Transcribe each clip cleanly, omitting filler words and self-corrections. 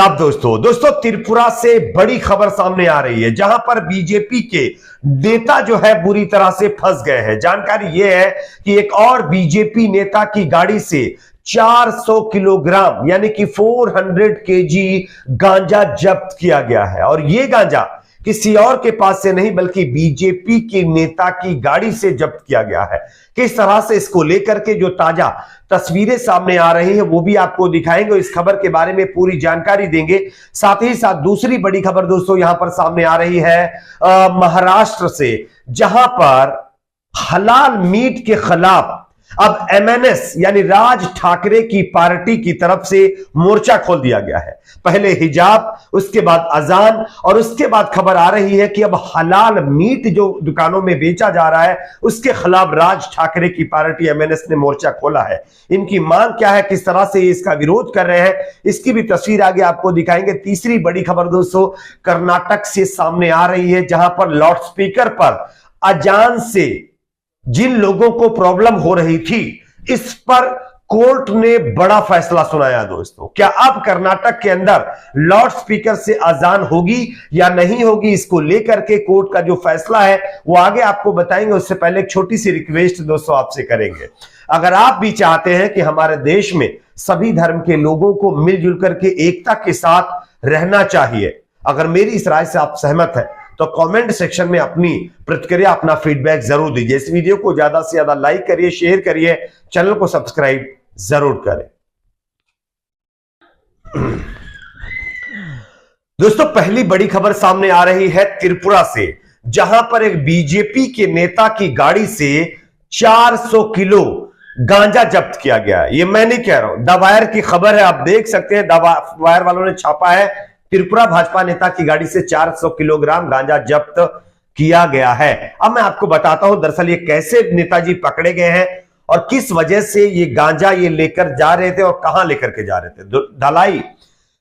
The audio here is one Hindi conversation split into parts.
आदाब दोस्तों त्रिपुरा से बड़ी खबर सामने आ रही है, जहां पर बीजेपी के नेता जो है बुरी तरह से फंस गए हैं। जानकारी यह है कि एक और बीजेपी नेता की गाड़ी से 400 किलोग्राम यानी कि 400 केजी गांजा जब्त किया गया है और यह गांजा किसी और के पास से नहीं बल्कि बीजेपी के नेता की गाड़ी से जब्त किया गया है। किस तरह से इसको लेकर के जो ताजा तस्वीरें सामने आ रही है वो भी आपको दिखाएंगे। इस खबर के बारे में पूरी जानकारी देंगे। साथ ही साथ दूसरी बड़ी खबर दोस्तों यहां पर सामने आ रही है महाराष्ट्र से, जहां पर हलाल मीट के खिलाफ अब एमएनएस यानी राज ठाकरे की पार्टी की तरफ से मोर्चा खोल दिया गया है। पहले हिजाब, उसके बाद अजान और उसके बाद खबर आ रही है कि अब हलाल मीट जो दुकानों में बेचा जा रहा है उसके खिलाफ राज ठाकरे की पार्टी एमएनएस ने मोर्चा खोला है। इनकी मांग क्या है, किस तरह से इसका विरोध कर रहे हैं, इसकी भी तस्वीर आगे आपको दिखाएंगे। तीसरी बड़ी खबर दोस्तों कर्नाटक से सामने आ रही है, जहां पर लाउडस्पीकर पर अजान से जिन लोगों को प्रॉब्लम हो रही थी इस पर कोर्ट ने बड़ा फैसला सुनाया दोस्तों। क्या अब कर्नाटक के अंदर लाउड स्पीकर से अजान होगी या नहीं होगी, इसको लेकर के कोर्ट का जो फैसला है वो आगे आपको बताएंगे। उससे पहले एक छोटी सी रिक्वेस्ट दोस्तों आपसे करेंगे, अगर आप भी चाहते हैं कि हमारे देश में सभी धर्म के लोगों को मिलजुल करके एकता के साथ रहना चाहिए, अगर मेरी इस राय से आप सहमत हैं तो कमेंट सेक्शन में अपनी प्रतिक्रिया, अपना फीडबैक जरूर दीजिए। इस वीडियो को ज्यादा से ज्यादा लाइक करिए, शेयर करिए, चैनल को सब्सक्राइब जरूर करें। दोस्तों पहली बड़ी खबर सामने आ रही है त्रिपुरा से, जहां पर एक बीजेपी के नेता की गाड़ी से 400 किलो गांजा जब्त किया गया है। ये मैं नहीं कह रहा हूं, द वायर की खबर है, आप देख सकते हैं, द वायर वालों ने छापा है। त्रिपुरा भाजपा नेता की गाड़ी से 400 किलोग्राम गांजा जब्त किया गया है। अब मैं आपको बताता हूं दरअसल ये कैसे नेताजी पकड़े गए हैं और किस वजह से ये गांजा ये लेकर जा रहे थे और कहां लेकर के जा रहे थे। धलाई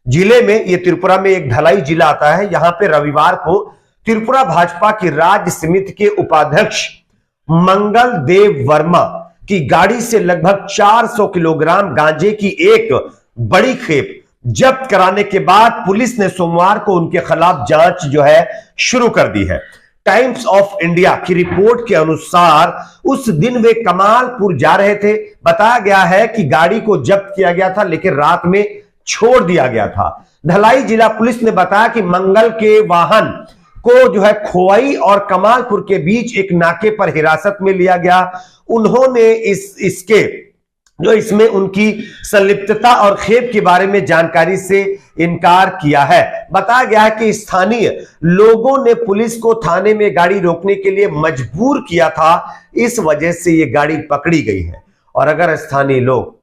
जिले में, ये त्रिपुरा में एक धलाई जिला आता है, यहां पे रविवार को त्रिपुरा भाजपा की राज्य समिति के उपाध्यक्ष मंगल देव वर्मा की गाड़ी से लगभग 400 किलोग्राम गांजे की एक बड़ी खेप जब्त कराने के बाद पुलिस ने सोमवार को उनके खिलाफ जांच जो है शुरू कर दी है। टाइम्स ऑफ इंडिया की रिपोर्ट के अनुसार उस दिन वे कमालपुर जा रहे थे। बताया गया है कि गाड़ी को जब्त किया गया था लेकिन रात में छोड़ दिया गया था। धलाई जिला पुलिस ने बताया कि मंगल के वाहन को जो है खोवाई और कमालपुर के बीच एक नाके पर हिरासत में लिया गया। उन्होंने इसमें उनकी संलिप्तता और खेप के बारे में जानकारी से इनकार किया है। बताया गया है कि स्थानीय लोगों ने पुलिस को थाने में गाड़ी रोकने के लिए मजबूर किया था, इस वजह से यह गाड़ी पकड़ी गई है। और अगर स्थानीय लोग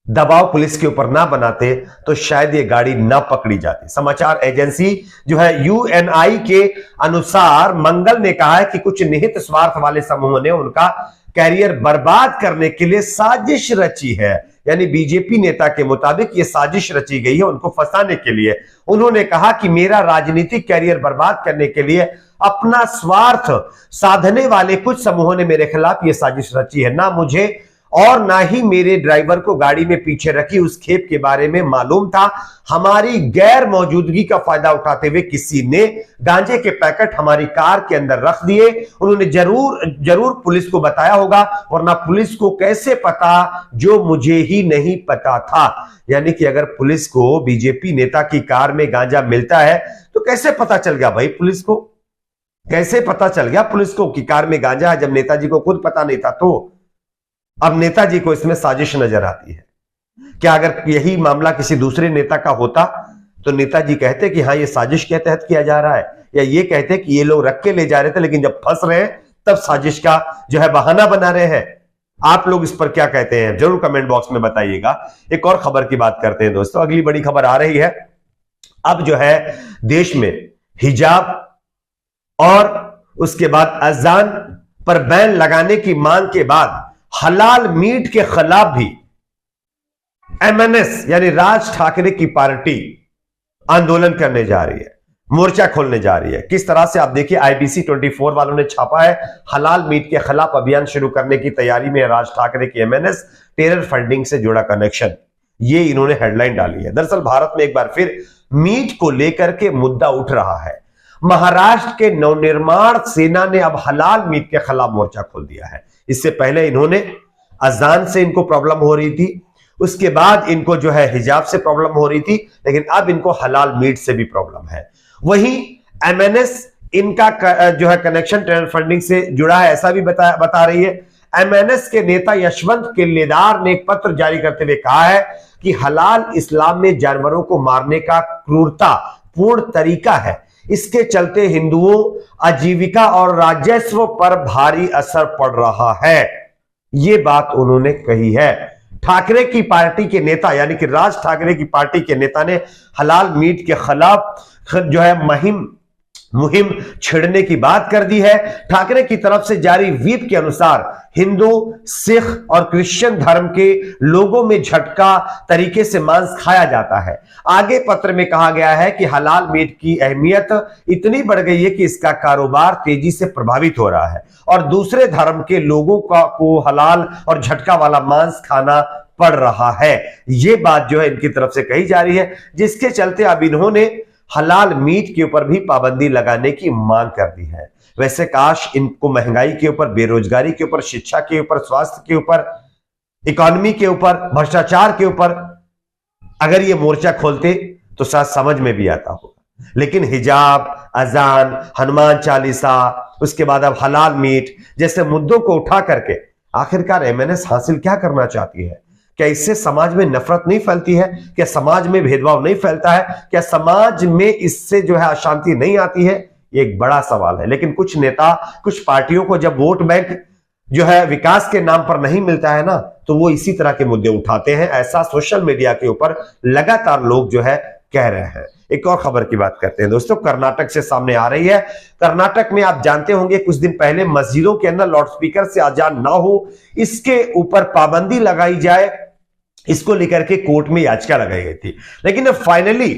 दबाव पुलिस के ऊपर ना बनाते तो शायद ये गाड़ी ना पकड़ी जाती। समाचार एजेंसी जो है यूएनआई के अनुसार मंगल ने कहा है कि कुछ निहित स्वार्थ वाले समूह ने उनका कैरियर बर्बाद करने के लिए साजिश रची है। यानी बीजेपी नेता के मुताबिक यह साजिश रची गई है उनको फंसाने के लिए। उन्होंने कहा कि मेरा राजनीतिक कैरियर बर्बाद करने के लिए अपना स्वार्थ साधने वाले कुछ समूहों ने मेरे खिलाफ यह साजिश रची है। ना मुझे और ना ही मेरे ड्राइवर को गाड़ी में पीछे रखी उस खेप के बारे में मालूम था। हमारी गैर मौजूदगी का फायदा उठाते हुए किसी ने गांजे के पैकेट हमारी कार के अंदर रख दिए। उन्होंने जरूर पुलिस को बताया होगा, वरना पुलिस को कैसे पता जो मुझे ही नहीं पता था। यानी कि अगर पुलिस को बीजेपी नेता की कार में गांजा मिलता है तो कैसे पता चल गया भाई, पुलिस को कैसे पता चल गया पुलिस को कि कार में गांजा है, जब नेताजी को खुद पता नहीं था। तो अब नेताजी को इसमें साजिश नजर आती है। क्या अगर यही मामला किसी दूसरे नेता का होता तो नेताजी कहते कि हाँ ये साजिश के तहत किया जा रहा है, या ये कहते कि ये लोग रख के ले जा रहे थे लेकिन जब फंस रहे हैं तब साजिश का जो है बहाना बना रहे हैं। आप लोग इस पर क्या कहते हैं जरूर कमेंट बॉक्स में बताइएगा। एक और खबर की बात करते हैं दोस्तों। अगली बड़ी खबर आ रही है, अब जो है देश में हिजाब और उसके बाद अजान पर बैन लगाने की मांग के बाद हलाल मीट के खिलाफ भी एमएनएस यानी राज ठाकरे की पार्टी आंदोलन करने जा रही है, मोर्चा खोलने जा रही है। किस तरह से आप देखिए, IBC 24 वालों ने छापा है, हलाल मीट के खिलाफ अभियान शुरू करने की तैयारी में राज ठाकरे की एमएनएस, टेरर फंडिंग से जुड़ा कनेक्शन। ये इन्होंने हेडलाइन डाली है। दरअसल भारत में एक बार फिर मीट को लेकर के मुद्दा उठ रहा है। महाराष्ट्र के नवनिर्माण सेना ने अब हलाल मीट के खिलाफ मोर्चा खोल दिया है। इससे पहले इन्होंने अजान से इनको प्रॉब्लम हो रही थी, उसके बाद इनको जो है हिजाब से प्रॉब्लम हो रही थी, लेकिन अब इनको हलाल मीट से भी प्रॉब्लम है। वहीं एमएनएस इनका जो है कनेक्शन ट्रेवल फंडिंग से जुड़ा है, ऐसा भी बता रही है। एमएनएस के नेता यशवंत किल्लेदार ने एक पत्र जारी करते हुए कहा है कि हलाल इस्लाम में जानवरों को मारने का क्रूरता पूर्ण तरीका है, इसके चलते हिंदुओं आजीविका और राजस्व पर भारी असर पड़ रहा है। यह बात उन्होंने कही है। ठाकरे की पार्टी के नेता यानी कि राज ठाकरे की पार्टी के नेता ने हलाल मीट के खिलाफ जो है मुहिम छिड़ने की बात कर दी है। ठाकरे की तरफ से जारी व्हिप के अनुसार हिंदू, सिख और क्रिश्चियन धर्म के लोगों में झटका तरीके से मांस खाया जाता है। आगे पत्र में कहा गया है कि हलाल मीट की अहमियत इतनी बढ़ गई है कि इसका कारोबार तेजी से प्रभावित हो रहा है और दूसरे धर्म के लोगों को हलाल और झटका वाला मांस खाना पड़ रहा है। यह बात जो है इनकी तरफ से कही जा रही है, जिसके चलते अब इन्होंने हलाल मीट के ऊपर भी पाबंदी लगाने की मांग कर दी है। वैसे काश इनको महंगाई के ऊपर, बेरोजगारी के ऊपर, शिक्षा के ऊपर, स्वास्थ्य के ऊपर, इकोनॉमी के ऊपर, भ्रष्टाचार के ऊपर अगर ये मोर्चा खोलते तो शायद समझ में भी आता होगा। लेकिन हिजाब, अजान, हनुमान चालीसा, उसके बाद अब हलाल मीट जैसे मुद्दों को उठा करके आखिरकार एमएनएस हासिल क्या करना चाहती है? क्या इससे समाज में नफरत नहीं फैलती है? क्या समाज में भेदभाव नहीं फैलता है? क्या समाज में इससे जो है अशांति नहीं आती है? ये एक बड़ा सवाल है। लेकिन कुछ नेता, कुछ पार्टियों को जब वोट बैंक जो है विकास के नाम पर नहीं मिलता है ना, तो वो इसी तरह के मुद्दे उठाते हैं। ऐसा सोशल मीडिया के ऊपर लगातार लोग जो है कह रहे हैं। एक और खबर की बात करते हैं दोस्तों, कर्नाटक से सामने आ रही है। कर्नाटक में आप जानते होंगे कुछ दिन पहले मस्जिदों के अंदर लाउडस्पीकर से अजान ना हो, इसके ऊपर पाबंदी लगाई जाए, इसको लेकर के कोर्ट में याचिका लगाई गई थी। लेकिन फाइनली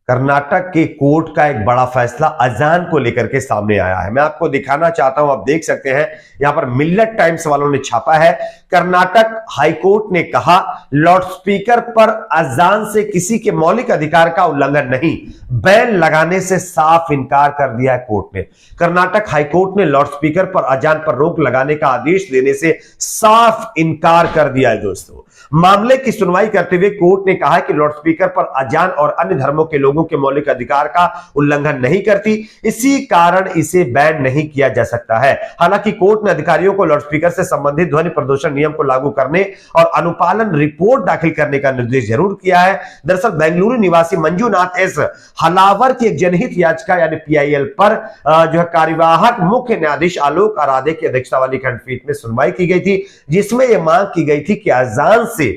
कर्नाटक के कोर्ट का एक बड़ा फैसला अजान को लेकर के सामने आया है। मैं आपको दिखाना चाहता हूं, आप देख सकते हैं यहां पर मिल्लत टाइम्स वालों ने छापा है। कर्नाटक हाईकोर्ट ने कहा लाउडस्पीकर पर अजान से किसी के मौलिक अधिकार का उल्लंघन नहीं, बैन लगाने से साफ इनकार कर दिया है कोर्ट ने। कर्नाटक हाईकोर्ट ने लाउडस्पीकर पर अजान पर रोक लगाने का आदेश देने से साफ इनकार कर दिया है दोस्तों। मामले की सुनवाई करते हुए कोर्ट ने कहा कि लाउडस्पीकर पर अजान और अन्य धर्मों के लोगों के मौलिक अधिकार का उल्लंघन नहीं करती, इसी कारण इसे बैन नहीं किया जा सकता है। हालांकि कोर्ट ने अधिकारियों को लाउडस्पीकर से संबंधित ध्वनि प्रदूषण नियम को लागू करने और अनुपालन रिपोर्ट दाखिल करने का निर्देश जरूर किया है। दरअसल बेंगलुरु निवासी मंजूनाथ एस हलावर की एक जनहित याचिका यानी पीआईएल पर जो है कार्यवाहक मुख्य न्यायाधीश आलोक आराधे की अध्यक्षता वाली खंडपीठ में सुनवाई की गई थी, जिसमें यह मांग की गई थी कि अजान से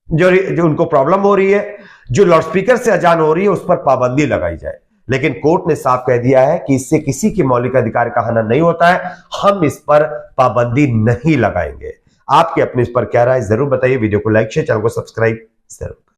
जो उनको प्रॉब्लम हो रही है, जो लाउडस्पीकर से अजान हो रही है, उस पर पाबंदी लगाई जाए। लेकिन कोर्ट ने साफ कह दिया है कि इससे किसी के मौलिक अधिकार का हनन नहीं होता है, हम इस पर पाबंदी नहीं लगाएंगे। आपके अपने इस पर क्या राय जरूर बताइए। वीडियो को लाइक शेयर, चैनल को सब्सक्राइब जरूर।